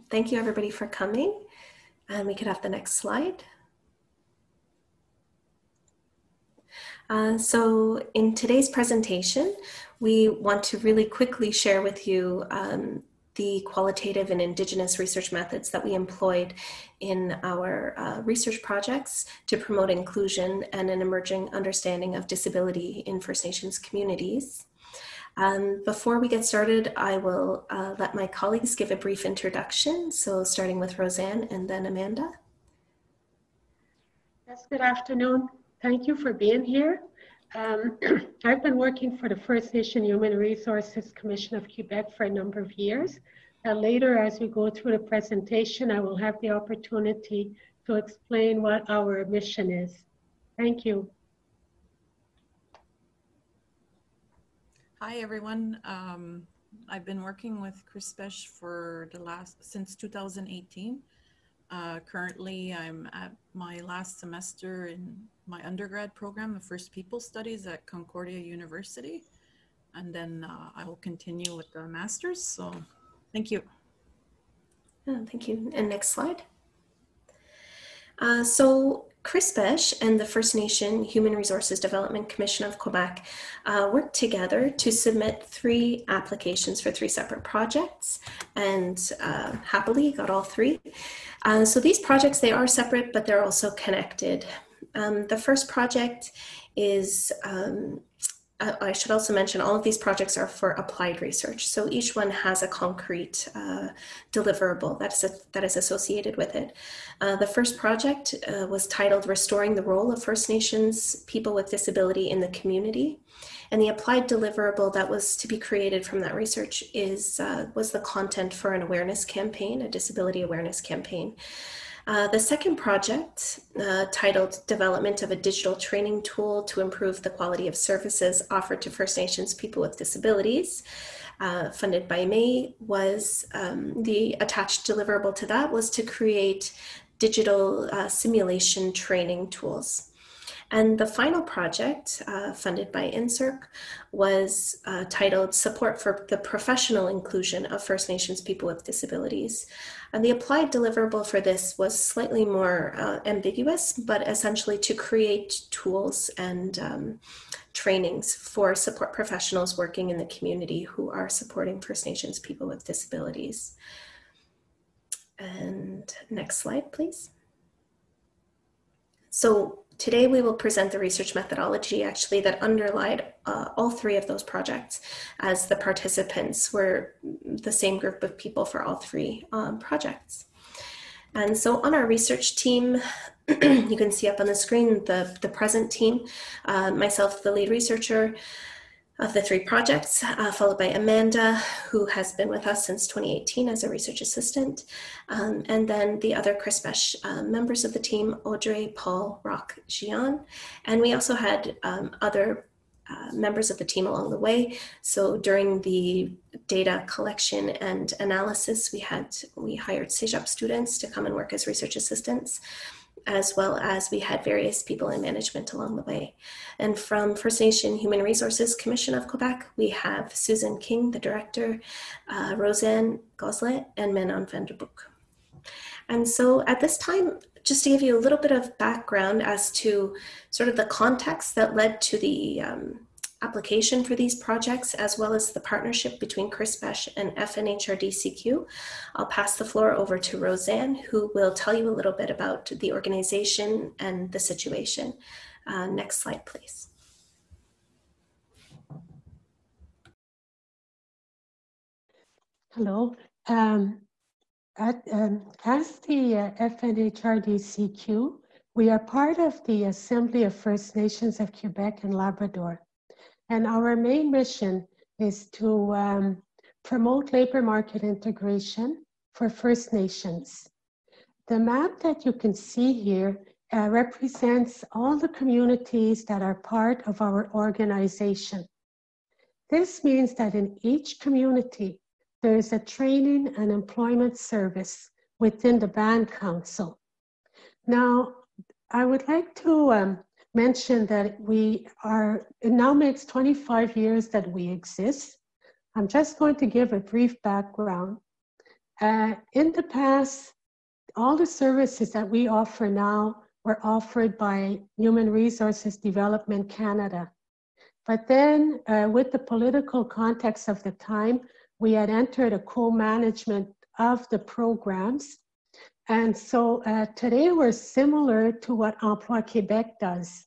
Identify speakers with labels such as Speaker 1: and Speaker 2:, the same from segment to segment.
Speaker 1: Thank you everybody for coming. And we could have the next slide. So in today's presentation, we want to really quickly share with you the qualitative and Indigenous research methods that we employed in our research projects to promote inclusion and an emerging understanding of disability in First Nations communities. Before we get started, I will let my colleagues give a brief introduction. So starting with Roseanne and then Amanda.
Speaker 2: Yes, good afternoon. Thank you for being here. I've been working for the First Nation Human Resources Commission of Quebec for a number of years. And later, as we go through the presentation, I will have the opportunity to explain what our mission is. Thank you.
Speaker 3: Hi, everyone. I've been working with CRISPESH for since 2018. Currently, I'm at my last semester in my undergrad program of First People Studies at Concordia University. And then I will continue with the master's. So thank you.
Speaker 1: Thank you. And next slide. So CRISPESH and the First Nation Human Resources Development Commission of Quebec worked together to submit 3 applications for 3 separate projects, and happily got all 3. So these projects, they are separate, but they're also connected. The first project is, I should also mention, all of these projects are for applied research. So each one has a concrete deliverable that is associated with it. The first project was titled Restoring the Role of First Nations People with Disability in the Community. And the applied deliverable that was to be created from that research was the content for an awareness campaign, a disability awareness campaign. The second project, titled Development of a Digital Training Tool to Improve the Quality of Services Offered to First Nations People with Disabilities, funded by May, was the attached deliverable to that was to create digital simulation training tools. And the final project, funded by INSERC, was titled Support for the Professional Inclusion of First Nations People with Disabilities. And the applied deliverable for this was slightly more ambiguous, but essentially to create tools and trainings for support professionals working in the community who are supporting First Nations people with disabilities. And next slide, please. So today we will present the research methodology actually that underlied all 3 of those projects, as the participants were the same group of people for all 3 projects. And so on our research team, you can see up on the screen the present team, myself, the lead researcher of the 3 projects, followed by Amanda, who has been with us since 2018 as a research assistant, and then the other CRISPESH members of the team, Audrey, Paul, Rock, Gian, and we also had other members of the team along the way. So during the data collection and analysis, we hired CEGEP students to come and work as research assistants, as well as we had various people in management along the way. And from First Nation Human Resources Commission of Quebec, we have Susan King, the director, Roseanne Gosselin, and Manon van der Broek. And so at this time, just to give you a little bit of background as to sort of the context that led to the application for these projects, as well as the partnership between CRISPESH and FNHRDCQ, I'll pass the floor over to Roseanne, who will tell you a little bit about the organization and the situation. Next slide, please.
Speaker 2: Hello. As the FNHRDCQ, we are part of the Assembly of First Nations of Quebec and Labrador. And our main mission is to promote labor market integration for First Nations. The map that you can see here represents all the communities that are part of our organization. This means that in each community, there is a training and employment service within the Band Council. Now, I would like to mention that it now makes 25 years that we exist. I'm just going to give a brief background. In the past, all the services that we offer now were offered by Human Resources Development Canada. But then with the political context of the time, we had entered a co-management of the programs. And so today we're similar to what Emploi Québec does.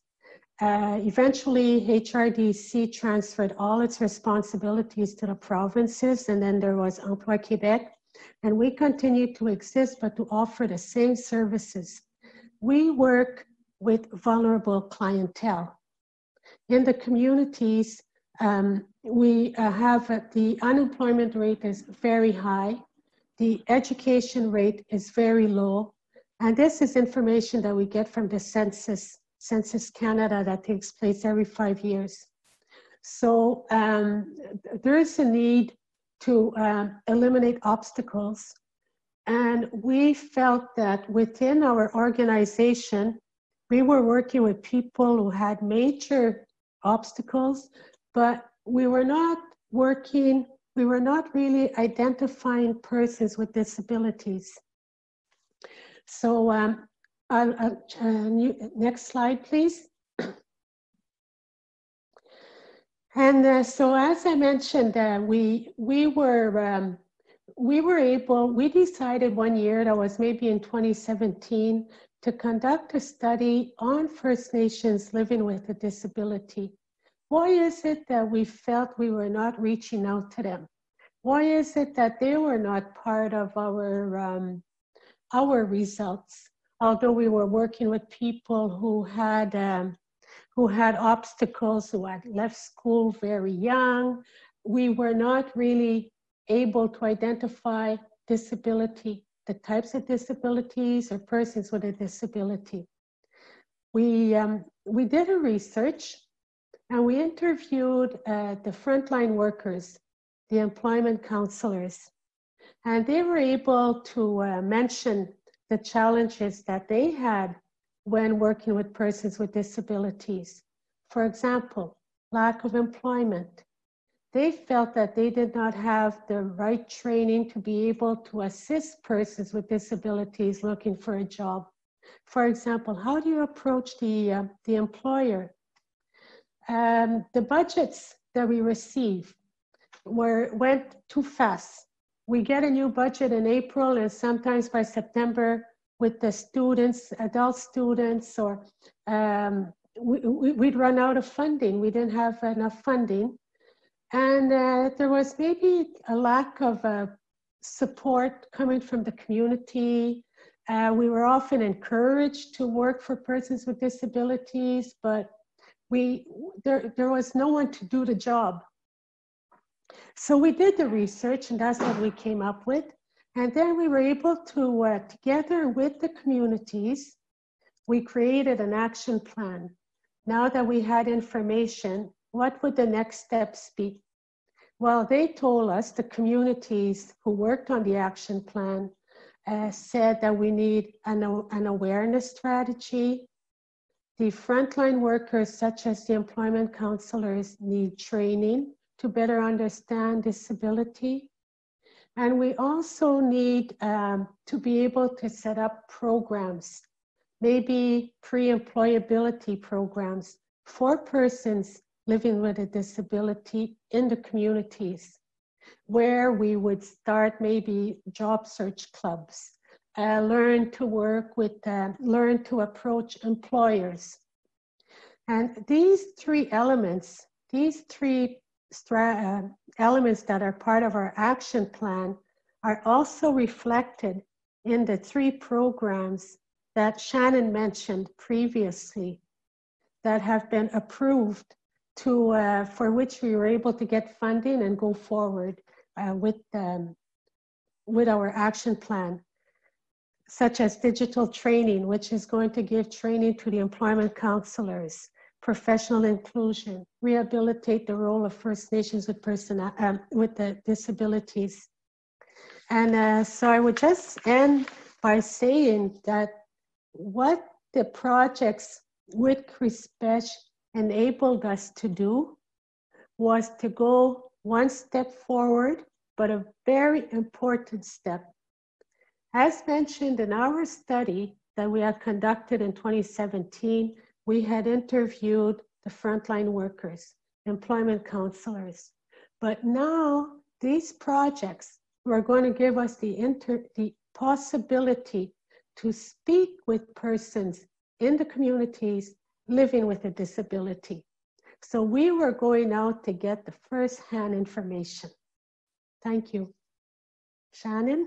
Speaker 2: Eventually, HRDC transferred all its responsibilities to the provinces, and then there was Emploi Québec. And we continue to exist, but to offer the same services. We work with vulnerable clientele. In the communities, we have the unemployment rate is very high. The education rate is very low. And this is information that we get from the Census Canada that takes place every 5 years. So there is a need to eliminate obstacles. And we felt that within our organization, we were working with people who had major obstacles, but we were not really identifying persons with disabilities. So next slide, please. And so as I mentioned, we decided one year, that was maybe in 2017, to conduct a study on First Nations living with a disability. Why is it that we felt we were not reaching out to them? Why is it that they were not part of our results? Although we were working with people who had obstacles, who had left school very young, we were not really able to identify disability, the types of disabilities or persons with a disability. We did a research and we interviewed the frontline workers, the employment counselors, and they were able to mention the challenges that they had when working with persons with disabilities. For example, lack of employment. They felt that they did not have the right training to be able to assist persons with disabilities looking for a job. For example, how do you approach the employer? The budgets that we receive went too fast. We get a new budget in April, and sometimes by September, with the students, adult students, or we'd run out of funding. We didn't have enough funding. And there was maybe a lack of support coming from the community. We were often encouraged to work for persons with disabilities, but there was no one to do the job. So we did the research, and that's what we came up with. And then we were able to, together with the communities, we created an action plan. Now that we had information, what would the next steps be? Well, they told us, the communities who worked on the action plan said that we need an awareness strategy. The frontline workers, such as the employment counselors, need training to better understand disability. And we also need to be able to set up programs, maybe pre-employability programs for persons living with a disability in the communities, where we would start maybe job search clubs, learn to work with, learn to approach employers. And these three elements, elements that are part of our action plan are also reflected in the three programs that Shannahn mentioned previously that have been approved for which we were able to get funding and go forward with our action plan, such as digital training, which is going to give training to the employment counselors, professional inclusion, rehabilitate the role of First Nations with the disabilities. And so I would just end by saying that what the projects with CRISPESH enabled us to do was to go one step forward, but a very important step, As mentioned in our study that we had conducted in 2017, we had interviewed the frontline workers, employment counselors. But now these projects were going to give us the possibility to speak with persons in the communities living with a disability. So we were going out to get the first-hand information. Thank you. Shannahn?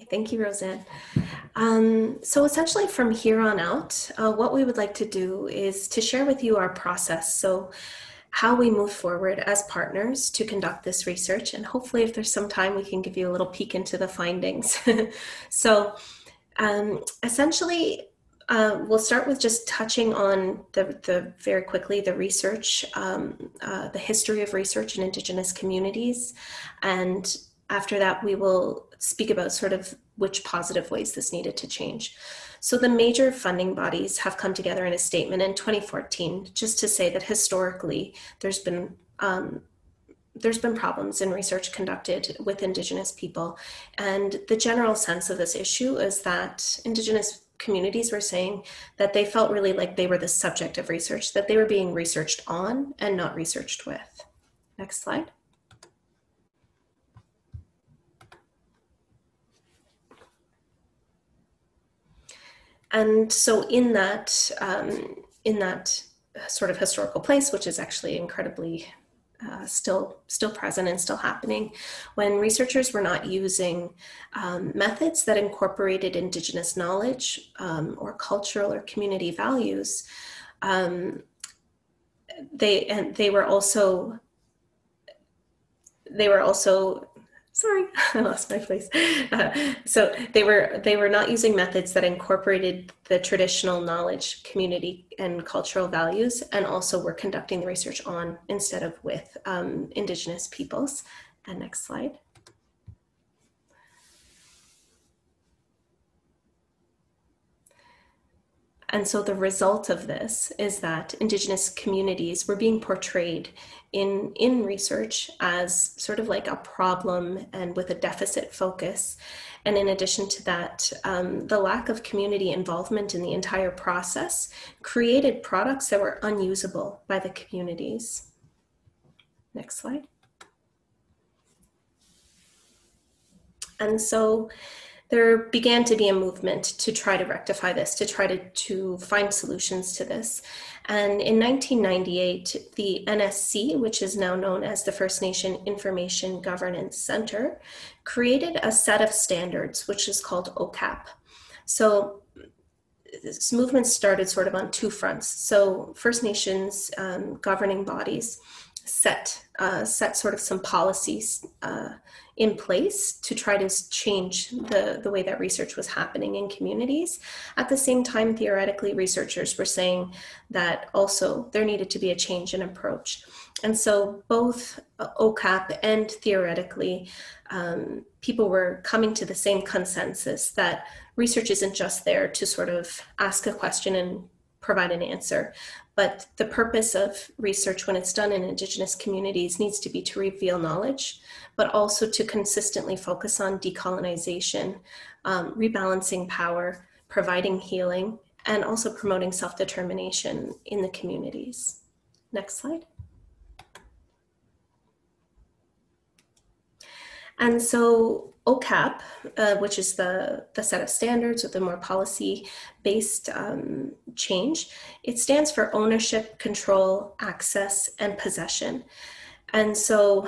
Speaker 1: Thank you, Roseanne. So essentially from here on out, what we would like to do is to share with you our process. So how we move forward as partners to conduct this research. And hopefully if there's some time, we can give you a little peek into the findings. So essentially, we'll start with just touching on very quickly the research, the history of research in Indigenous communities. And after that, we will speak about sort of which positive ways this needed to change. So the major funding bodies have come together in a statement in 2014, just to say that historically there's been problems in research conducted with Indigenous people. And the general sense of this issue is that Indigenous communities were saying that they felt really like they were the subject of research, that they were being researched on and not researched with. Next slide. And so in that sort of historical place, which is actually incredibly still present and still happening, when researchers were not using methods that incorporated Indigenous knowledge or cultural or community values, they were also sorry, I lost my place. So they were not using methods that incorporated the traditional knowledge, community, and cultural values, and also were conducting the research on instead of with Indigenous peoples. And next slide. And so the result of this is that Indigenous communities were being portrayed in research as sort of like a problem and with a deficit focus. And in addition to that, the lack of community involvement in the entire process created products that were unusable by the communities. Next slide. And so there began to be a movement to try to rectify this, to try to find solutions to this. And in 1998, the NSC, which is now known as the First Nation Information Governance Center, created a set of standards, which is called OCAP. So this movement started sort of on two fronts. So First Nations governing bodies set sort of some policies in place to try to change the way that research was happening in communities. At the same time, theoretically, researchers were saying that also there needed to be a change in approach. And so both OCAP and theoretically, people were coming to the same consensus that research isn't just there to sort of ask a question and provide an answer, but the purpose of research when it's done in Indigenous communities needs to be to reveal knowledge, but also to consistently focus on decolonization, rebalancing power, providing healing, and also promoting self-determination in the communities. Next slide. And so OCAP, which is the set of standards with the more policy-based change, it stands for ownership, control, access, and possession. And so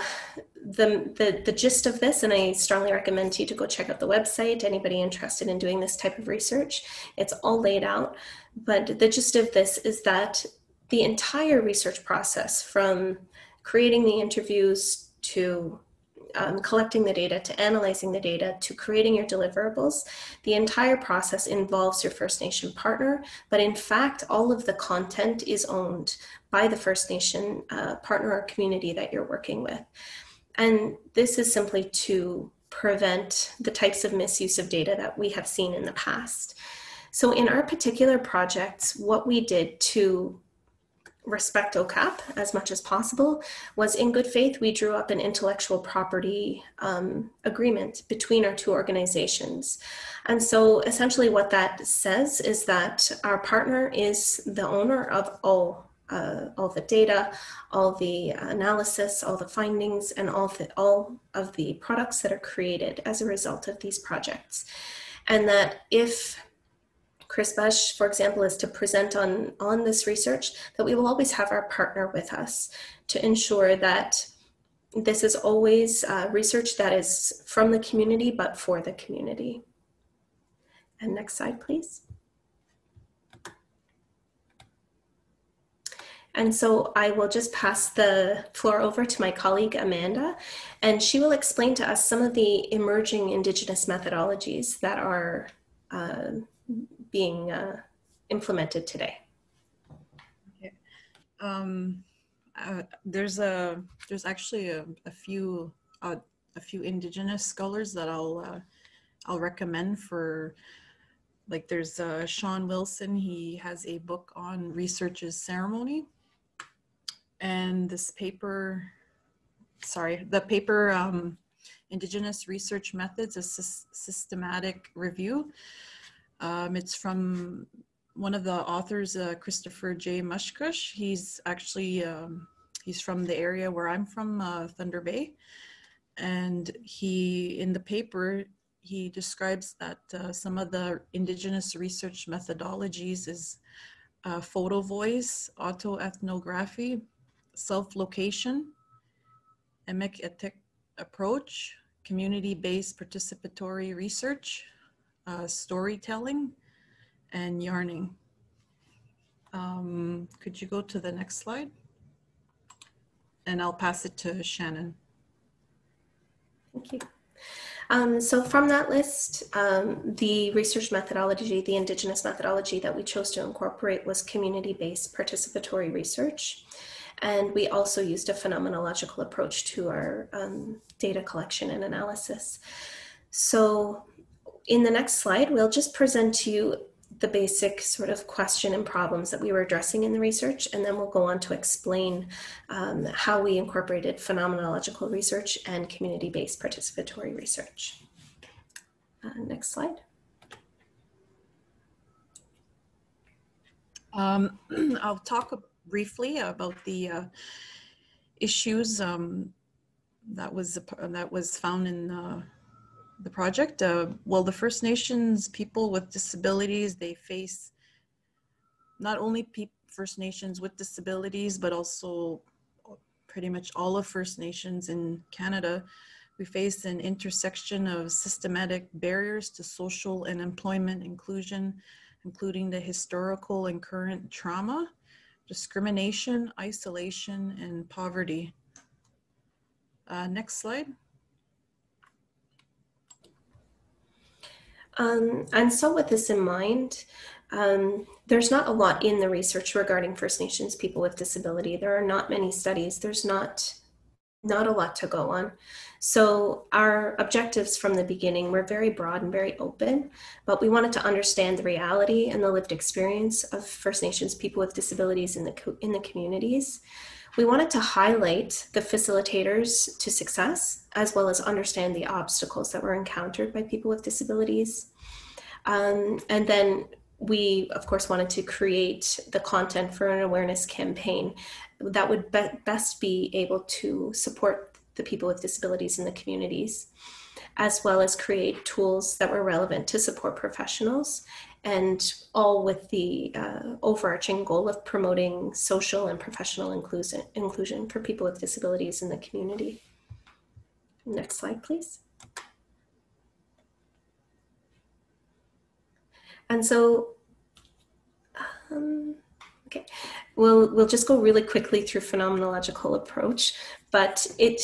Speaker 1: the gist of this, and I strongly recommend you to go check out the website, anybody interested in doing this type of research, it's all laid out. But the gist of this is that the entire research process, from creating the interviews to collecting the data, to analyzing the data, to creating your deliverables, the entire process involves your First Nation partner, but in fact, all of the content is owned by the First Nation partner or community that you're working with. And this is simply to prevent the types of misuse of data that we have seen in the past. So in our particular projects, what we did to respect OCAP as much as possible was, in good faith, we drew up an intellectual property agreement between our two organizations. And so essentially what that says is that our partner is the owner of all the data, all the analysis, all the findings, and all of the products that are created as a result of these projects. And that if CRISPESH, for example, is to present on this research, that we will always have our partner with us to ensure that this is always research that is from the community, but for the community. And next slide, please. And so I will just pass the floor over to my colleague, Amanda, and she will explain to us some of the emerging Indigenous methodologies that are being implemented today.
Speaker 3: Okay. There's actually a few Indigenous scholars that I'll recommend for. Like there's Sean Wilson. He has a book on research as ceremony, and this paper, the paper Indigenous Research Methods: A Systematic Review. It's from one of the authors, Christopher J. Mushkush. He's actually, he's from the area where I'm from, Thunder Bay. And in the paper, he describes that some of the Indigenous research methodologies is photo voice, autoethnography, self-location, emic ethic approach, community-based participatory research, storytelling, and yarning. Could you go to the next slide? And I'll pass it to Shannahn.
Speaker 1: Thank you. So from that list, the research methodology, the Indigenous methodology that we chose to incorporate was community-based participatory research. And we also used a phenomenological approach to our data collection and analysis. So in the next slide, we'll just present to you the basic sort of question and problems that we were addressing in the research, and then we'll go on to explain how we incorporated phenomenological research and community-based participatory research. Next slide.
Speaker 3: I'll talk briefly about the issues that was found in the project. Well, the First Nations people with disabilities, they face not only First Nations with disabilities, but also pretty much all of First Nations in Canada. We face an intersection of systematic barriers to social and employment inclusion, including the historical and current trauma, discrimination, isolation, and poverty. Next slide.
Speaker 1: And so with this in mind, there's not a lot in the research regarding First Nations people with disability. There are not many studies. There's not a lot to go on. So our objectives from the beginning were very broad and very open, but we wanted to understand the reality and the lived experience of First Nations people with disabilities in the communities. We wanted to highlight the facilitators to success, as well as understand the obstacles that were encountered by people with disabilities. And then we, of course, wanted to create the content for an awareness campaign that would best be able to support the people with disabilities in the communities, as well as create tools that were relevant to support professionals, and all with the overarching goal of promoting social and professional inclusion for people with disabilities in the community. Next slide, please. And so, okay, we'll just go really quickly through phenomenological approach, but it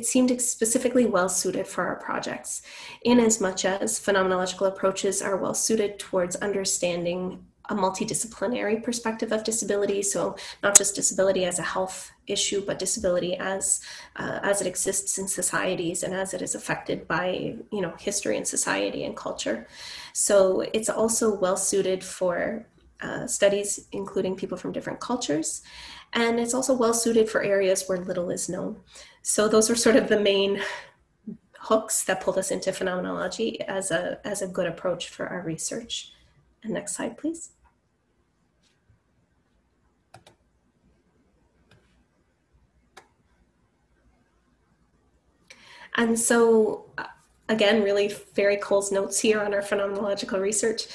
Speaker 1: seemed specifically well suited for our projects, in as much as phenomenological approaches are well suited towards understanding a multidisciplinary perspective of disability. So not just disability as a health issue, but disability as it exists in societies and as it is affected by, history and society and culture. So it's also well suited for studies including people from different cultures. And it's also well suited for areas where little is known. So those are sort of the main hooks that pulled us into phenomenology as a good approach for our research. And next slide, please. And so, again, really very Cole's notes here on our phenomenological research.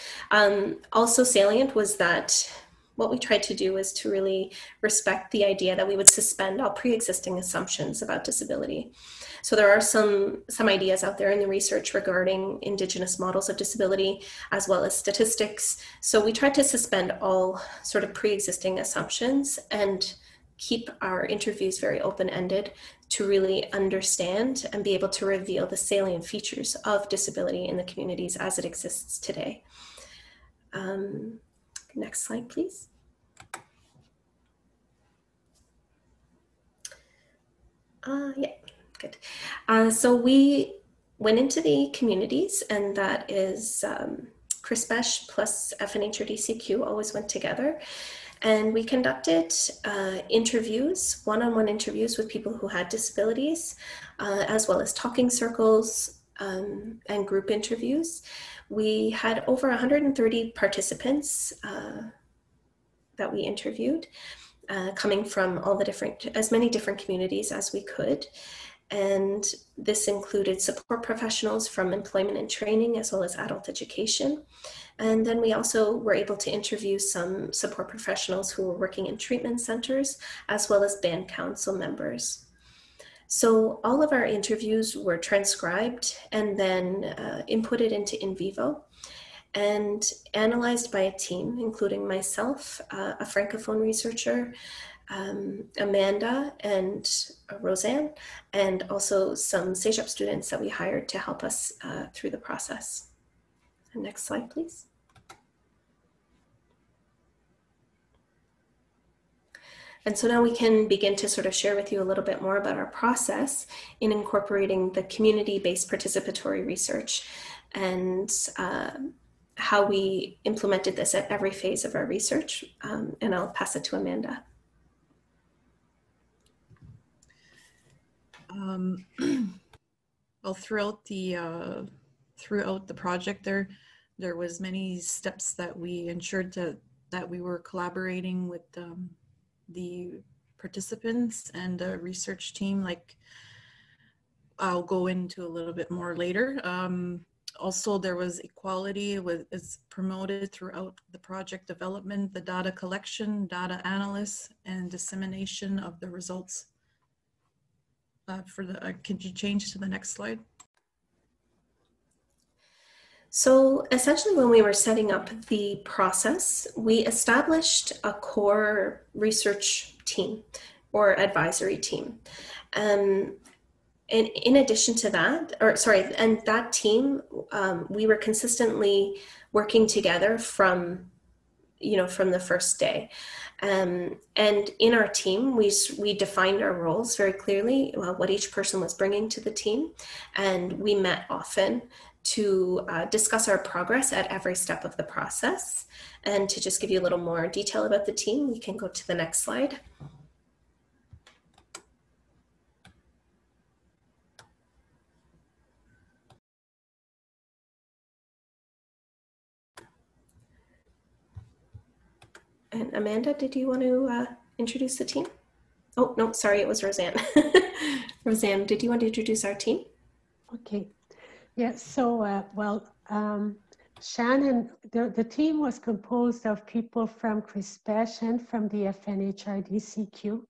Speaker 1: Also salient was that what we tried to do is to really respect the idea that we would suspend all pre-existing assumptions about disability. So there are some ideas out there in the research regarding Indigenous models of disability, as well as statistics. So we tried to suspend all sort of pre-existing assumptions and keep our interviews very open-ended to really understand and be able to reveal the salient features of disability in the communities as it exists today. Next slide, please. Yeah, good. So we went into the communities, and that is CRISPESH plus FNHRDCQ always went together. And we conducted interviews, one-on-one interviews with people who had disabilities, as well as talking circles and group interviews. We had over 130 participants that we interviewed, coming from all the as many different communities as we could. And this included support professionals from employment and training, as well as adult education. And then we also were able to interview some support professionals who were working in treatment centers, as well as band council members. So all of our interviews were transcribed and then inputted into In Vivo and analyzed by a team, including myself, a Francophone researcher, Amanda and Roseanne, and also some CEGEP students that we hired to help us through the process. And next slide, please. And so now we can begin to sort of share with you a little bit more about our process in incorporating the community-based participatory research and how we implemented this at every phase of our research. And I'll pass it to Amanda.
Speaker 3: Well, throughout the project, there was many steps that we ensured that we were collaborating with the participants and the research team, like I'll go into a little bit more later. Also, there was equality is promoted throughout the project development, the data collection, data analysis, and dissemination of the results. Could you change to the next slide?
Speaker 1: So essentially, when we were setting up the process, we established a core research team or advisory team. And in addition to that, and that team, we were consistently working together from the first day. And in our team, we defined our roles very clearly, what each person was bringing to the team. And we met often to discuss our progress at every step of the process. And to just give you a little more detail about the team, we can go to the next slide. And Amanda, did you want to introduce the team? Oh, no, sorry, it was Roseanne. Roseanne, did you want to introduce our team?
Speaker 2: Okay. Yeah, so, Shannahn, the team was composed of people from CRISPESH and from the FNHRDCQ.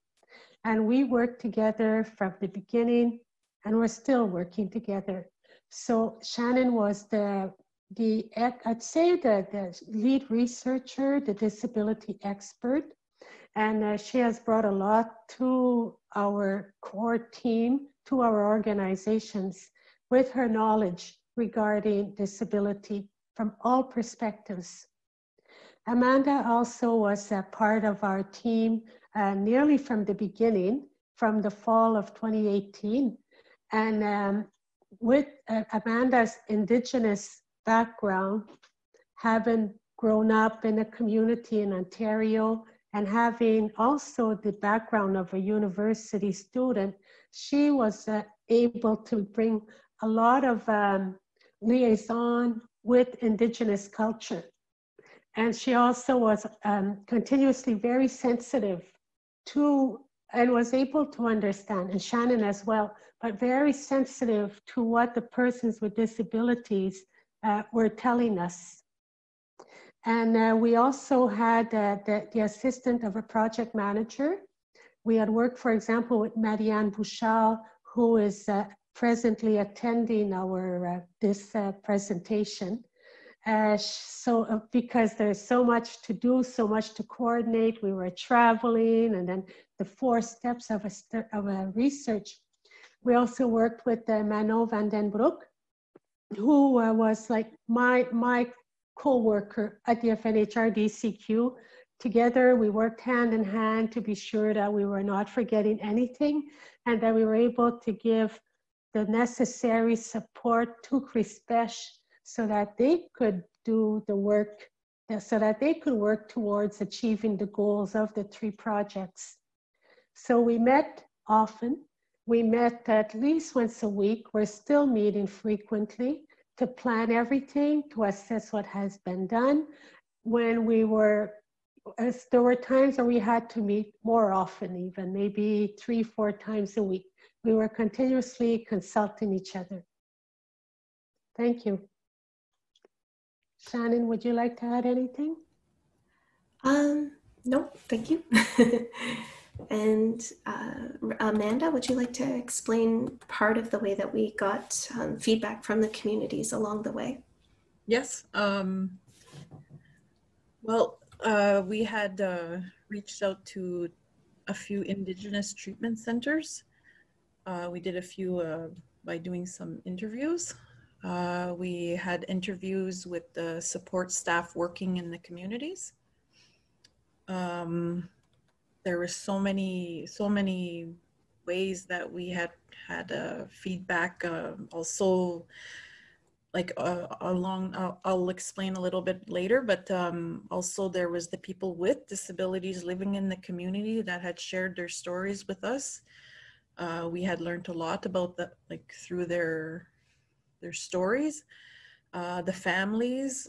Speaker 2: And we worked together from the beginning, and we're still working together. So Shannahn was I'd say the lead researcher, the disability expert, and she has brought a lot to our core team, to our organizations, with her knowledge regarding disability from all perspectives. Amanda also was a part of our team nearly from the beginning, from the fall of 2018. And with Amanda's Indigenous background, having grown up in a community in Ontario and having also the background of a university student, she was able to bring a lot of liaison with Indigenous culture. And she also was continuously very sensitive to, and was able to understand, and Shannahn as well, but very sensitive to what the persons with disabilities were telling us. And we also had the assistant of a project manager. We had worked, for example, with Marianne Bouchard, who is presently attending our this presentation. Because there's so much to do, so much to coordinate, we were traveling, and then the 4 steps of a research. We also worked with Manon van den Broek, who was like my co-worker at the FNHRDCQ. Together, we worked hand in hand to be sure that we were not forgetting anything and that we were able to give the necessary support to CRISPESH so that they could do the work, so that they could work towards achieving the goals of the 3 projects. So we met often. We met at least once a week. We're still meeting frequently to plan everything, to assess what has been done. When we were, there were times where we had to meet more often, even maybe 3-4 times a week. We were continuously consulting each other. Thank you. Shannahn, would you like to add anything?
Speaker 1: No, thank you. And Amanda, would you like to explain part of the way that we got feedback from the communities along the way?
Speaker 3: Yes. Well, we had reached out to a few Indigenous treatment centers. We did a few by doing some interviews. We had interviews with the support staff working in the communities. There were so many ways that we had feedback. Also, like I'll explain a little bit later, but also there was the people with disabilities living in the community that had shared their stories with us. We had learned a lot about that, like through their stories, the families,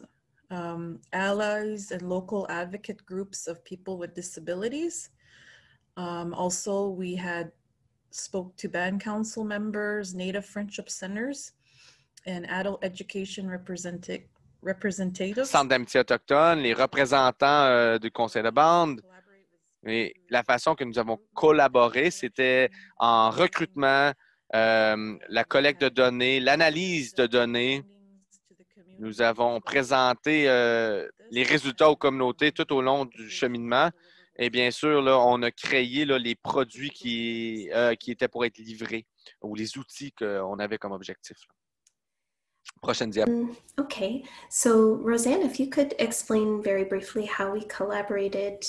Speaker 3: allies and local advocate groups of people with disabilities. Also, we had spoke to band council members, Native Friendship Centers, and adult education representatives.
Speaker 4: Centre d'amitié autochtone, les représentants du conseil de bande. Et la façon que nous avons collaboré, c'était en recrutement, la collecte de données, l'analyse de données. Nous avons présenté les résultats aux communautés tout au long du cheminement. Et bien sûr, là, on a créé là, les produits qui étaient pour être livrés ou les outils qu'on avait comme objectif. Prochaine diapo.
Speaker 1: Okay, so Roseanne, if you could explain very briefly how we collaborated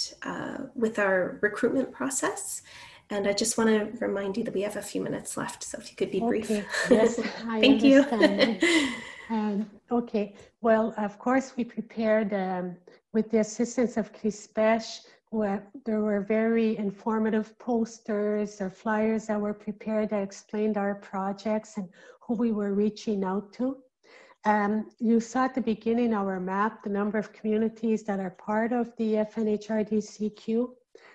Speaker 1: with our recruitment process. And I just want to remind you that we have a few minutes left, so if you could be brief.
Speaker 2: Yes, I
Speaker 1: Thank
Speaker 2: understand.
Speaker 1: you.
Speaker 2: Okay, well, of course, we prepared with the assistance of CRISPESH, where there were very informative posters or flyers that were prepared that explained our projects and who we were reaching out to. You saw at the beginning our map, the number of communities that are part of the FNHRDCQ.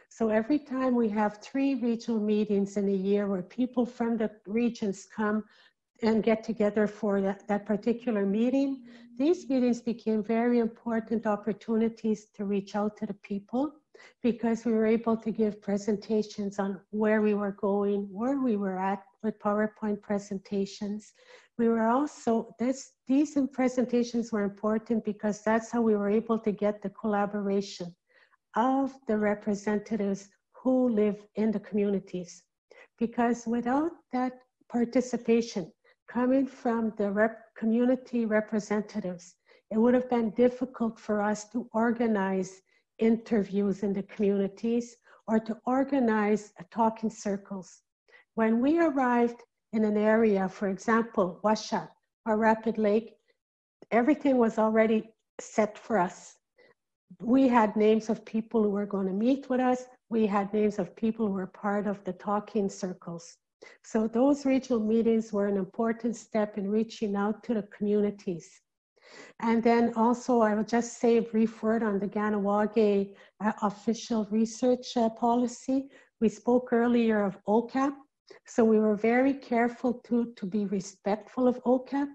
Speaker 2: So every time we have 3 regional meetings in a year where people from the regions come and get together for that particular meeting, these meetings became very important opportunities to reach out to the people because we were able to give presentations on where we were going, where we were at with PowerPoint presentations. We were also, these presentations were important because that's how we were able to get the collaboration of the representatives who live in the communities. Because without that participation coming from the community representatives, it would have been difficult for us to organize interviews in the communities or to organize talking circles. When we arrived in an area, for example, Washat or Rapid Lake, everything was already set for us. we had names of people who were going to meet with us. We had names of people who were part of the talking circles. So those regional meetings were an important step in reaching out to the communities. And then also, I will just say a brief word on the Ganawage official research policy. We spoke earlier of OCAP. So we were very careful to be respectful of OCAP.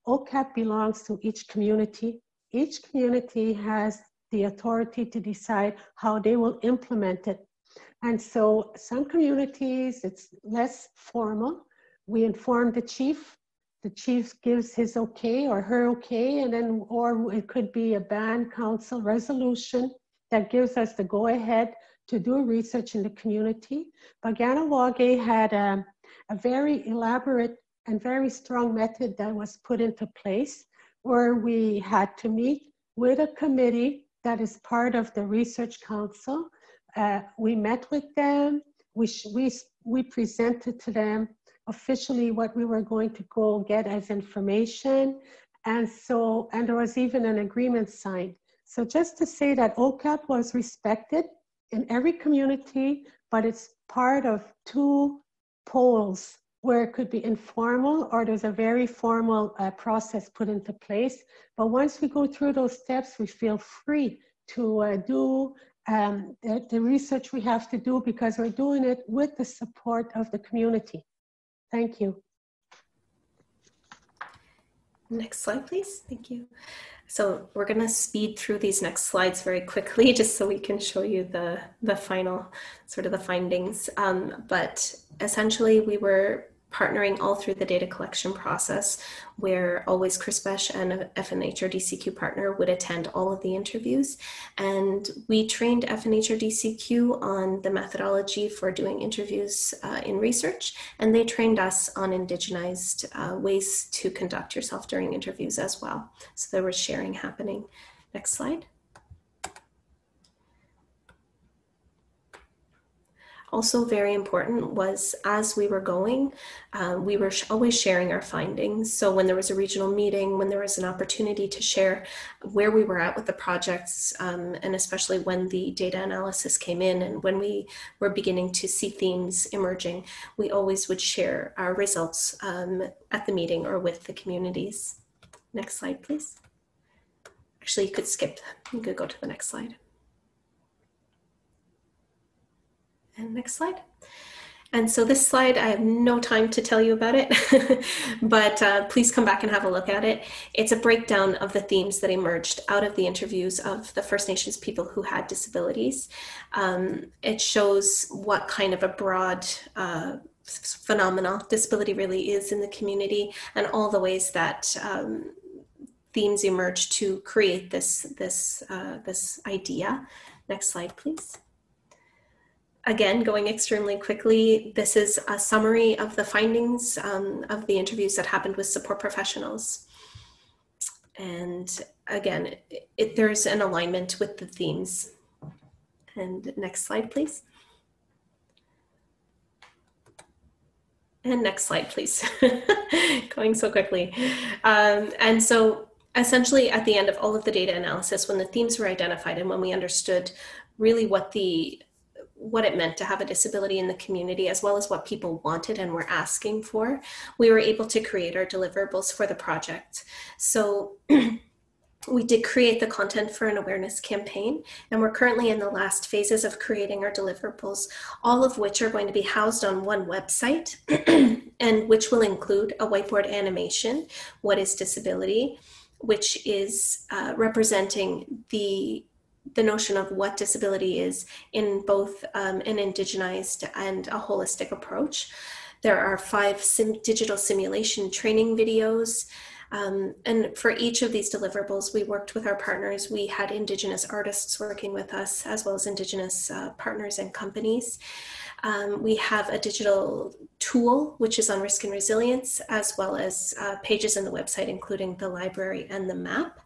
Speaker 2: OCAP belongs to each community. Each community has the authority to decide how they will implement it. And so some communities, it's less formal. We inform the chief gives his okay or her okay, and then, or it could be a band council resolution that gives us the go ahead to do research in the community. But Ganawage had a very elaborate and very strong method that was put into place where we had to meet with a committee that is part of the research council. We met with them, we presented to them officially what we were going to go get as information. And there was even an agreement signed. So just to say that OCAP was respected in every community, but it's part of two poles where it could be informal or there's a very formal process put into place. But once we go through those steps, we feel free to do the research we have to do because we're doing it with the support of the community. Thank you.
Speaker 1: Next slide, please. Thank you. So we're going to speed through these next slides very quickly, just so we can show you the final, sort of the findings. But essentially, we were partnering all through the data collection process, where always CRISPESH and a FNHRDCQ partner would attend all of the interviews. And we trained FNHRDCQ on the methodology for doing interviews in research, and they trained us on indigenized ways to conduct yourself during interviews as well. So there was sharing happening. Next slide. Also very important was, as we were going, we were always sharing our findings. So when there was a regional meeting, when there was an opportunity to share where we were at with the projects, and especially when the data analysis came in and when we were beginning to see themes emerging, we always would share our results at the meeting or with the communities. Next slide, please. Actually, you could skip, you could go to the next slide. And next slide. And so this slide, I have no time to tell you about it, but please come back and have a look at it. It's a breakdown of the themes that emerged out of the interviews of the First Nations people who had disabilities. It shows what kind of a broad phenomenon disability really is in the community, and all the ways that themes emerge to create this idea. Next slide, please. Again, going extremely quickly, this is a summary of the findings of the interviews that happened with support professionals. And again, there's an alignment with the themes. And next slide, please. And next slide, please. Going so quickly. And so essentially at the end of all of the data analysis, when the themes were identified and when we understood really what it meant to have a disability in the community, as well as what people wanted and were asking for, we were able to create our deliverables for the project. So we did create the content for an awareness campaign, and we're currently in the last phases of creating our deliverables, all of which are going to be housed on one website, and which will include a whiteboard animation, what is disability, which is representing the notion of what disability is in both an indigenized and a holistic approach. There are 5 digital simulation training videos. And for each of these deliverables, we worked with our partners. We had Indigenous artists working with us, as well as Indigenous partners and companies. We have a digital tool, which is on risk and resilience, as well as pages in the website, including the library and the map.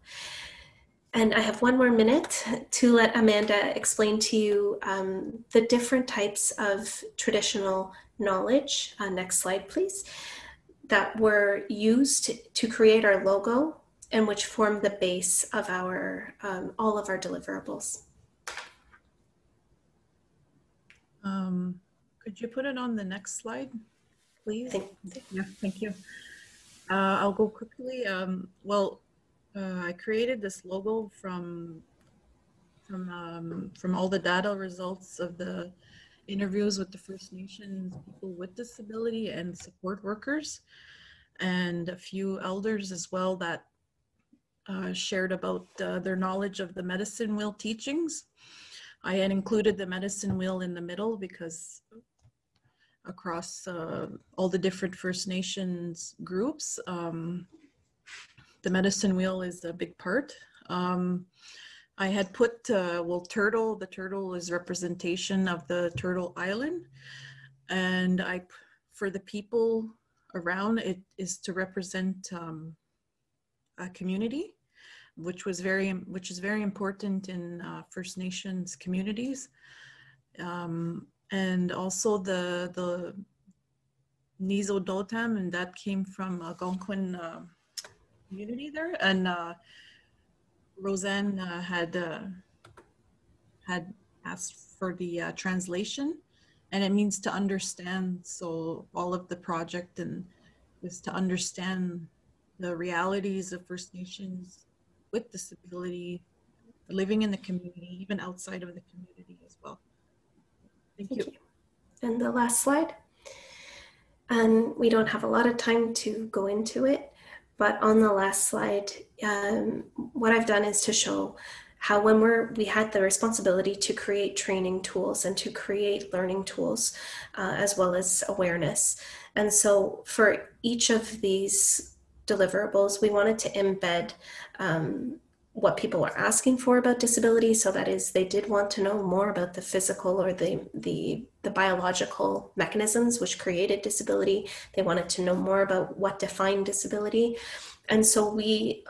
Speaker 1: And I have 1 more minute to let Amanda explain to you the different types of traditional knowledge. Next slide, please. That were used to create our logo and which form the base of our all of our deliverables.
Speaker 3: Could you put it on the next slide, please?
Speaker 1: Thank
Speaker 3: Yeah, thank you. I'll go quickly. I created this logo from all the data results of the interviews with the First Nations people with disability and support workers, and a few elders as well that shared about their knowledge of the medicine wheel teachings. I had included the medicine wheel in the middle because across all the different First Nations groups, the medicine wheel is a big part. I had put, turtle, the turtle is representation of the Turtle Island. And for the people around, it is to represent a community, which is very important in First Nations communities. And also the Nizo Dotam, and that came from Algonquin community there. And Roseanne had asked for the translation, and it means to understand. So all of the project is to understand the realities of First Nations with disability, living in the community, even outside of the community as well. Thank you.
Speaker 1: And the last slide. And we don't have a lot of time to go into it, but on the last slide, what I've done is to show how when we had the responsibility to create training tools and to create learning tools, as well as awareness. And so for each of these deliverables, we wanted to embed what people were asking for about disability. So that is, they did want to know more about the physical or the biological mechanisms which created disability. They wanted to know more about what defined disability. And so we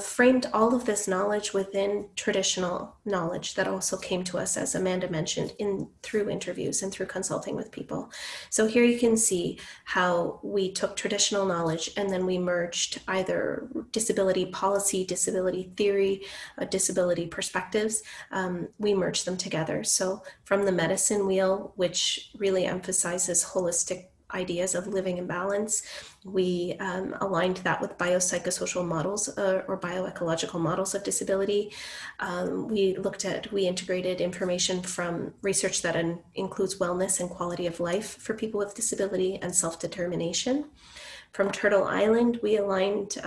Speaker 1: framed all of this knowledge within traditional knowledge that also came to us, as Amanda mentioned, through interviews and through consulting with people. So here you can see how we took traditional knowledge and then we merged either disability policy, disability theory, disability perspectives. We merged them together. So from the medicine wheel, which really emphasizes holistic ideas of living in balance, we aligned that with biopsychosocial models or bioecological models of disability. We integrated information from research that includes wellness and quality of life for people with disability and self-determination. From Turtle Island, we aligned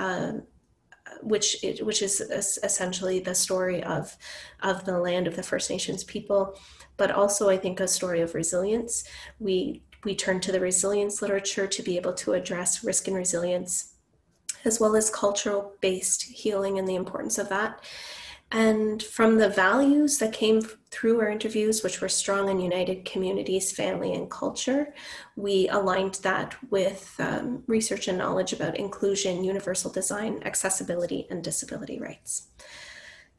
Speaker 1: which is essentially the story of the land of the First Nations people, but also I think a story of resilience. We turned to the resilience literature to be able to address risk and resilience, as well as cultural-based healing and the importance of that. And from the values that came through our interviews, which were strong and united communities, family, and culture, we aligned that with research and knowledge about inclusion, universal design, accessibility, and disability rights.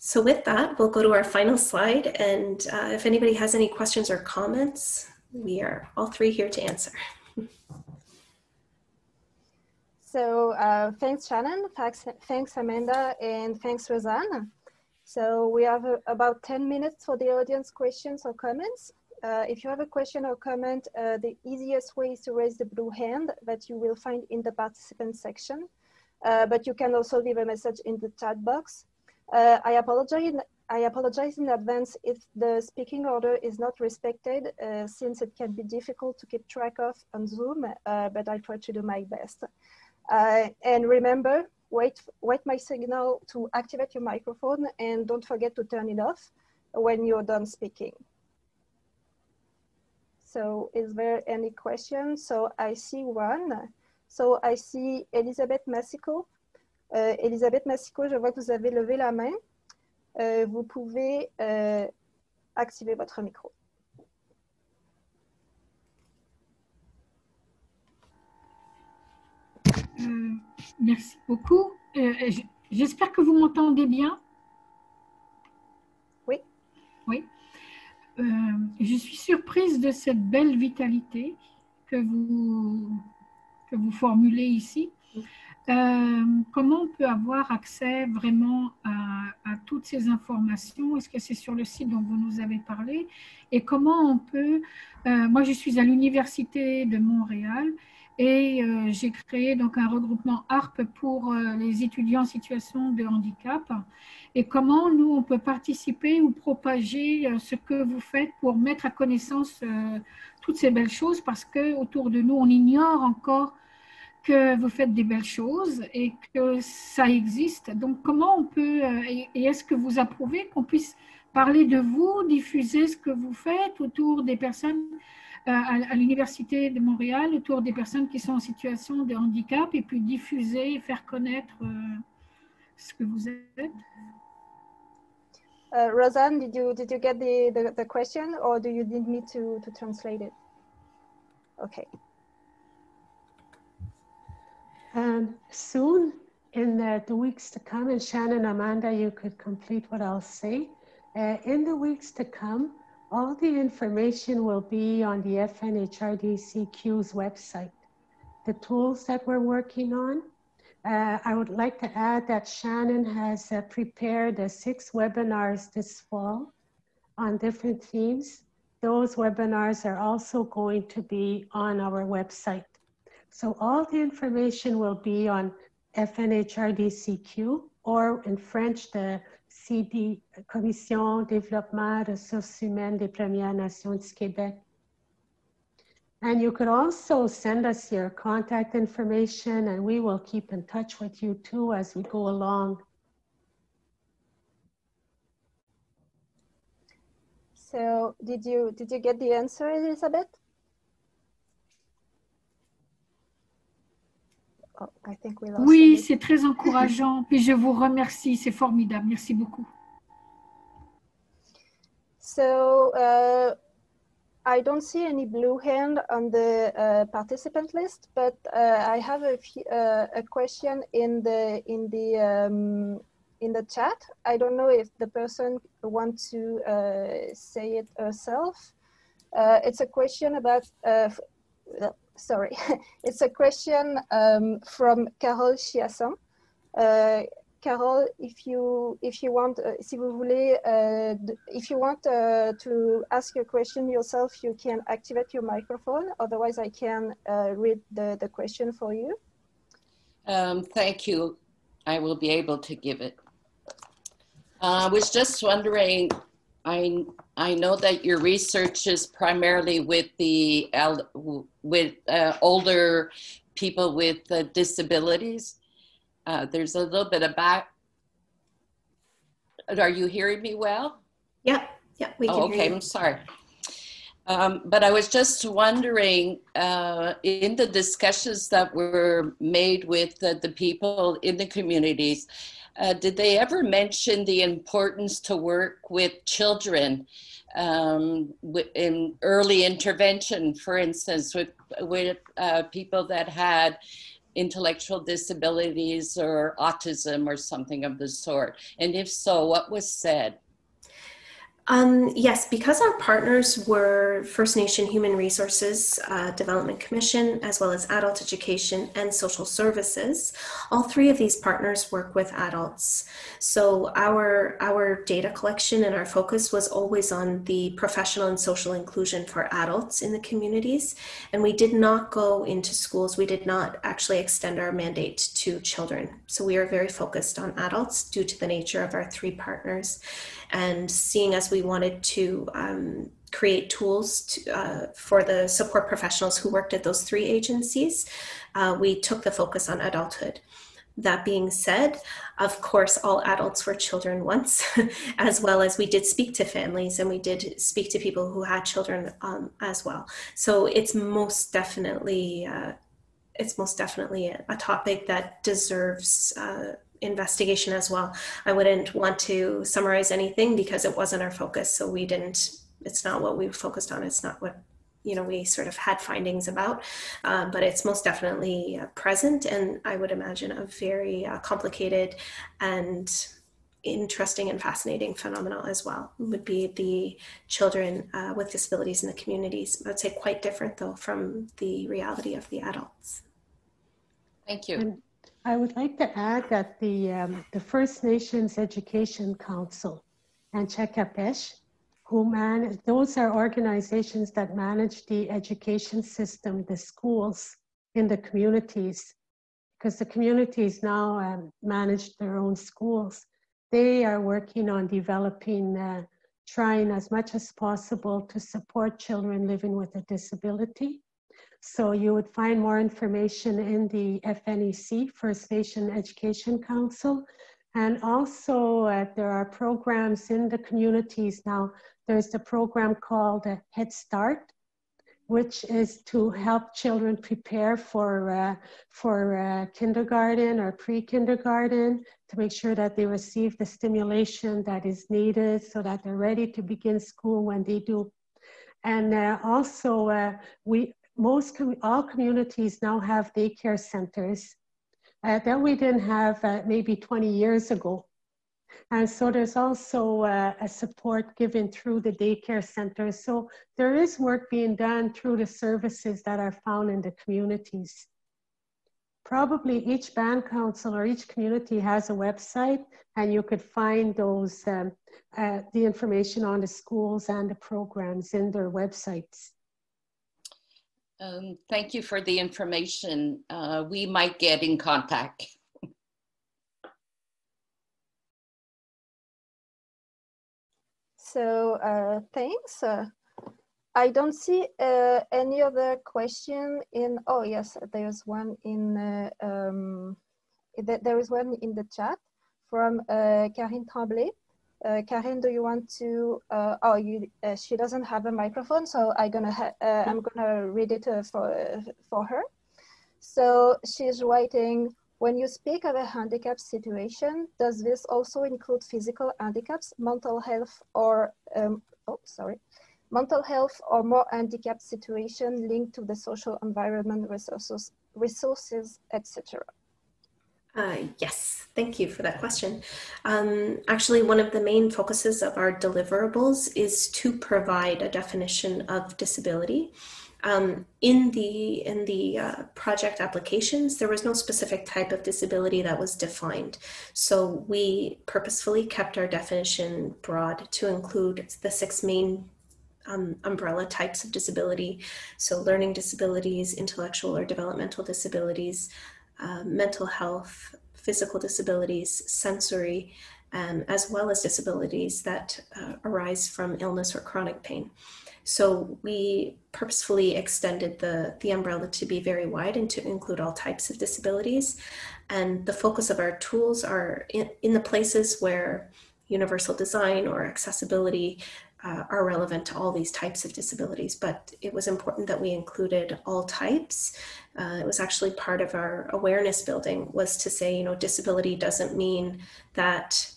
Speaker 1: So with that, we'll go to our final slide. And if anybody has any questions or comments, we are all three here to answer.
Speaker 5: So thanks, Shannahn, thanks, Amanda, and thanks, Roseanne. So we have about 10 minutes for the audience questions or comments. If you have a question or comment, the easiest way is to raise the blue hand that you will find in the participant section. But you can also leave a message in the chat box. I apologize in advance if the speaking order is not respected, since it can be difficult to keep track of on Zoom, but I try to do my best. And remember, wait my signal to activate your microphone, and don't forget to turn it off when you're done speaking. So is there any questions? So I see one. So I see Elisabeth Massico. Elisabeth Massico, je vois que vous avez levé la main. Vous pouvez activer votre micro.
Speaker 6: Merci beaucoup. J'espère que vous m'entendez bien.
Speaker 5: Oui.
Speaker 6: Oui. Je suis surprise de cette belle vitalité que vous formulez ici. comment on peut avoir accès vraiment à toutes ces informations? Est-ce que c'est sur le site dont vous nous avez parlé? Et comment on peut... moi, je suis à l'Université de Montréal et j'ai créé donc un regroupement ARP pour les étudiants en situation de handicap. Et comment nous, on peut participer ou propager ce que vous faites pour mettre à connaissance toutes ces belles choses, parce qu'autour de nous, on ignore encore que vous faites des belles choses et que ça existe. Donc, comment on peut, et est-ce que vous approuvez qu'on puisse parler de vous, diffuser ce que vous faites autour des personnes à l'Université de Montréal, autour des personnes qui sont en situation de handicap, et puis diffuser et faire connaître ce que vous êtes?
Speaker 5: Roseanne, did you get the question, or do you need me to translate it? Okay.
Speaker 2: Soon, in the weeks to come, and Shannahn, Amanda, you could complete what I'll say. In the weeks to come, all the information will be on the FNHRDCQ's website. The tools that we're working on. I would like to add that Shannahn has prepared 6 webinars this fall on different themes. Those webinars are also going to be on our website. So all the information will be on FNHRDCQ, or in French, the CD, Commission Développement Ressources Humaines des Premières Nations du Québec. And you could also send us your contact information, and we will keep in touch with you too as we go along.
Speaker 5: So did you get the answer, Elizabeth? Oh, I think we lost
Speaker 6: Oui, c'est très encourageant. Puis je vous remercie, c'est formidable. Merci beaucoup.
Speaker 5: So I don't see any blue hand on the participant list, but I have a question in the chat. I don't know if the person wants to say it herself. It's a question about. Sorry, it's a question from Carole Chiasson. Carole, if you want, si vous voulez, if you want to ask your question yourself, you can activate your microphone. Otherwise, I can read the question for you.
Speaker 7: Thank you. I will be able to give it. I was just wondering, I know that your research is primarily with the older people with disabilities. There's a little bit of back. Are you hearing me well?
Speaker 1: Yeah, we can hear you.
Speaker 7: I'm sorry. But I was just wondering, in the discussions that were made with the people in the communities, did they ever mention the importance to work with children in early intervention, for instance, with people that had intellectual disabilities or autism or something of the sort? And if so, what was said?
Speaker 1: Yes, because our partners were First Nation Human Resources Development Commission, as well as Adult Education and Social Services, all 3 of these partners work with adults. So our data collection and our focus was always on the professional and social inclusion for adults in the communities. And we did not go into schools. We did not actually extend our mandate to children. So we are very focused on adults due to the nature of our 3 partners. And seeing as we wanted to create tools for the support professionals who worked at those 3 agencies, we took the focus on adulthood. That being said, of course, all adults were children once, as well as we did speak to families, and we did speak to people who had children as well. So it's most definitely a topic that deserves investigation as well. I wouldn't want to summarize anything because it wasn't our focus. So it's not what we focused on. It's not what, we sort of had findings about, but it's most definitely present. And I would imagine a very complicated and interesting and fascinating phenomenon as well would be the children with disabilities in the communities. I would say quite different though from the reality of the adults.
Speaker 7: Thank you.
Speaker 2: And I would like to add that the First Nations Education Council and CRISPESH, those are organizations that manage the education system, the schools in the communities, because the communities now manage their own schools. They are working on developing, trying as much as possible to support children living with a disability. So you would find more information in the FNEC, First Nation Education Council. And also there are programs in the communities now. There's a program called Head Start, which is to help children prepare for kindergarten or pre-kindergarten, to make sure that they receive the stimulation that is needed so that they're ready to begin school when they do. And also all communities now have daycare centers that we didn't have maybe 20 years ago. And so there's also a support given through the daycare center. So there is work being done through the services that are found in the communities. Probably each band council or each community has a website, and you could find those, the information on the schools and the programs in their websites.
Speaker 7: Thank you for the information. We might get in contact.
Speaker 5: So thanks. I don't see any other question in, oh yes, there's one in, there is one in the chat from Karine Tremblay. Karine, do you want to, she doesn't have a microphone, so I'm gonna read it for her. So she's writing, when you speak of a handicap situation, does this also include physical handicaps, mental health, or mental health or more handicapped situation linked to the social environment, resources, etc.?
Speaker 1: Yes, thank you for that question. Actually, one of the main focuses of our deliverables is to provide a definition of disability. In the project applications, there was no specific type of disability that was defined. So we purposefully kept our definition broad to include the 6 main umbrella types of disability. So learning disabilities, intellectual or developmental disabilities, mental health, physical disabilities, sensory, as well as disabilities that arise from illness or chronic pain. So we purposefully extended the umbrella to be very wide and to include all types of disabilities. And the focus of our tools are in the places where universal design or accessibility are relevant to all these types of disabilities. But it was important that we included all types. It was actually part of our awareness building, was to say, you know, disability doesn't mean that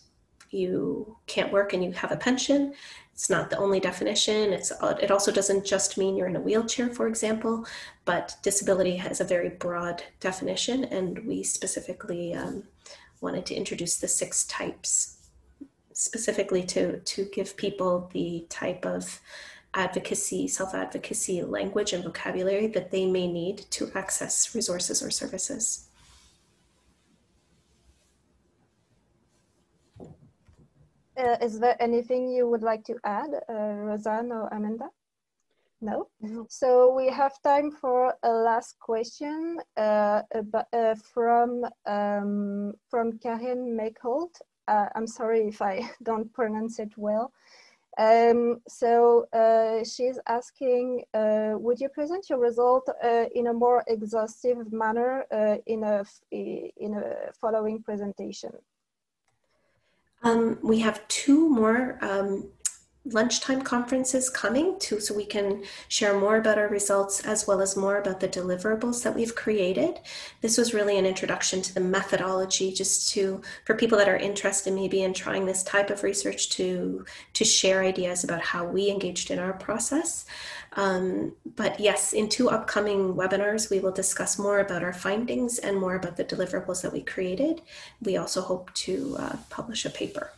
Speaker 1: you can't work and you have a pension. It's not the only definition. It also doesn't just mean you're in a wheelchair, for example, but disability has a very broad definition, and we specifically wanted to introduce the 6 types, specifically to give people the type of advocacy, self-advocacy language and vocabulary that they may need to access resources or services.
Speaker 5: Is there anything you would like to add, Rosanne or Amanda? No? So we have time for a last question from Karen Meckholt. I'm sorry if I don't pronounce it well. She's asking, would you present your result in a more exhaustive manner in a following presentation?
Speaker 1: We have 2 more lunchtime conferences coming too, so we can share more about our results as well as more about the deliverables that we've created. This was really an introduction to the methodology, just for people that are interested maybe in trying this type of research to share ideas about how we engaged in our process. But yes, in 2 upcoming webinars, we will discuss more about our findings and more about the deliverables that we created. We also hope to publish a paper.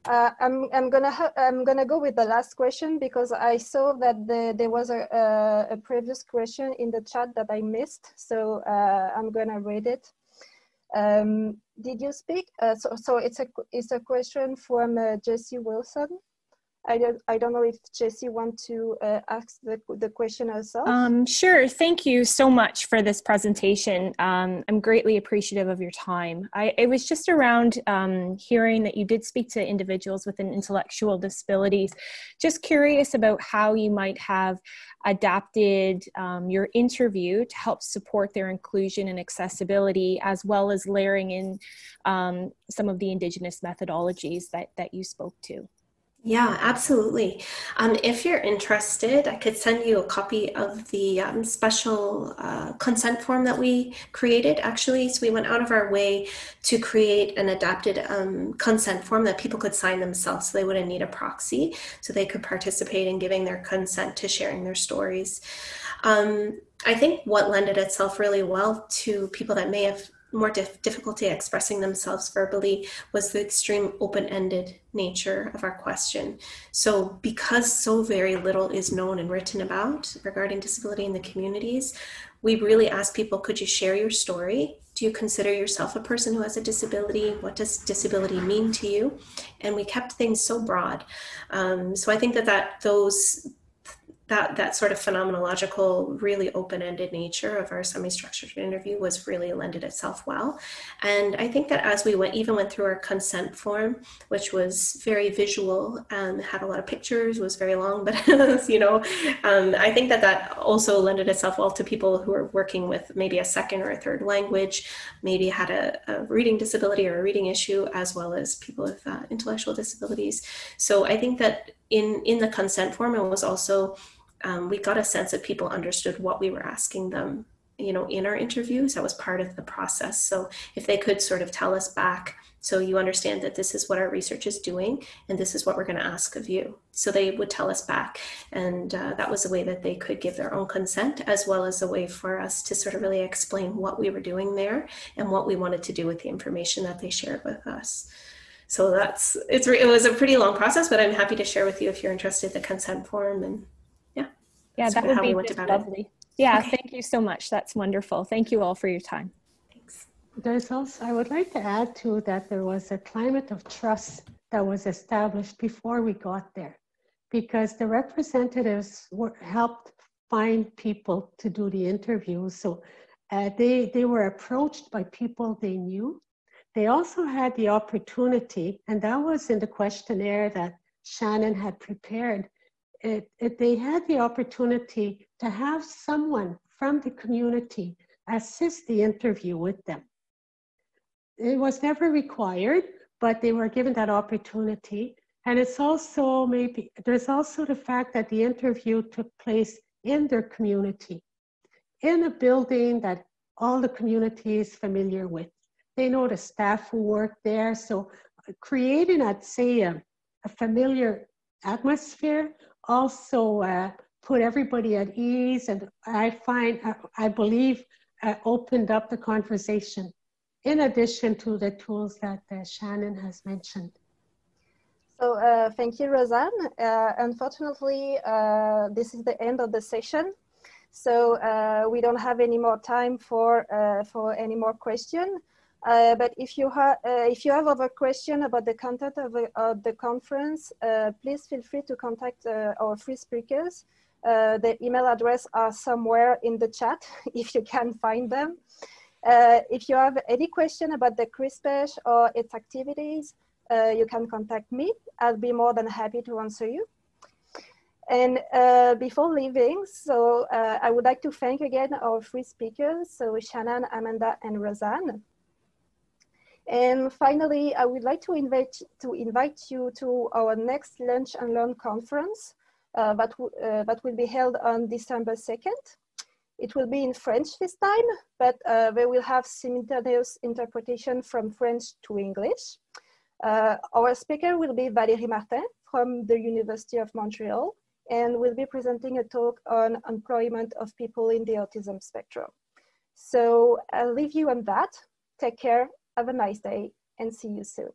Speaker 5: I'm gonna go with the last question because I saw that there was a previous question in the chat that I missed, so I'm gonna read it. Did you speak? So it's a question from Jessie Wilson. I don't know if Jessie wants to ask the question herself.
Speaker 8: Sure. Thank you so much for this presentation. I'm greatly appreciative of your time. It was just around hearing that you did speak to individuals with intellectual disabilities. Just curious about how you might have adapted your interview to help support their inclusion and accessibility, as well as layering in some of the Indigenous methodologies that you spoke to.
Speaker 1: Yeah, absolutely. If you're interested, I could send you a copy of the special consent form that we created, actually. So we went out of our way to create an adapted consent form that people could sign themselves, so they wouldn't need a proxy, so they could participate in giving their consent to sharing their stories. I think what lended itself really well to people that may have more difficulty expressing themselves verbally was the extreme open-ended nature of our question. So because so very little is known and written about regarding disability in the communities, we really asked people, could you share your story? Do you consider yourself a person who has a disability? What does disability mean to you? And we kept things so broad. So I think that sort of phenomenological, really open-ended nature of our semi-structured interview was really lended itself well. And I think that as we went through our consent form, which was very visual, had a lot of pictures, was very long, but I think that also lended itself well to people who are working with maybe a second or a third language, maybe had a reading disability or a reading issue, as well as people with intellectual disabilities. So I think that in the consent form, it was also we got a sense that people understood what we were asking them, in our interviews. That was part of the process. So if they could sort of tell us back, so you understand that this is what our research is doing, and this is what we're going to ask of you. So they would tell us back. And that was a way that they could give their own consent, as well as a way for us to sort of really explain what we were doing there and what we wanted to do with the information that they shared with us. So it was a pretty long process, but I'm happy to share with you if you're interested, the consent form. And
Speaker 8: yeah, that would be just lovely. Yeah, okay. Thank you so much. That's wonderful. Thank you all for your time.
Speaker 1: Thanks.
Speaker 2: There's also, I would like to add to that there was a climate of trust that was established before we got there, because the representatives helped find people to do the interviews. So they were approached by people they knew. They also had the opportunity, and that was in the questionnaire that Shannahn had prepared. They had the opportunity to have someone from the community assist the interview with them. It was never required, but they were given that opportunity. And it's also there's also the fact that the interview took place in their community, in a building that all the community is familiar with. They know the staff who work there. So creating, I'd say, a familiar atmosphere also put everybody at ease, and I believe opened up the conversation, in addition to the tools that Shannahn has mentioned.
Speaker 5: So thank you, Rosanne. Unfortunately, this is the end of the session. So we don't have any more time for any more questions. But if you have other questions about the content of the conference, please feel free to contact our free speakers. The email address are somewhere in the chat if you can find them. If you have any question about the CRISPESH or its activities, you can contact me. I'll be more than happy to answer you. And before leaving, so I would like to thank again our free speakers, so Shannahn, Amanda, and Rosanne. And finally, I would like to invite you to our next Lunch and Learn conference that will be held on December 2nd. It will be in French this time, but they will have simultaneous interpretation from French to English. Our speaker will be Valérie Martin from the University of Montreal, and will be presenting a talk on employment of people in the autism spectrum. So I'll leave you on that. Take care. Have a nice day and see you soon.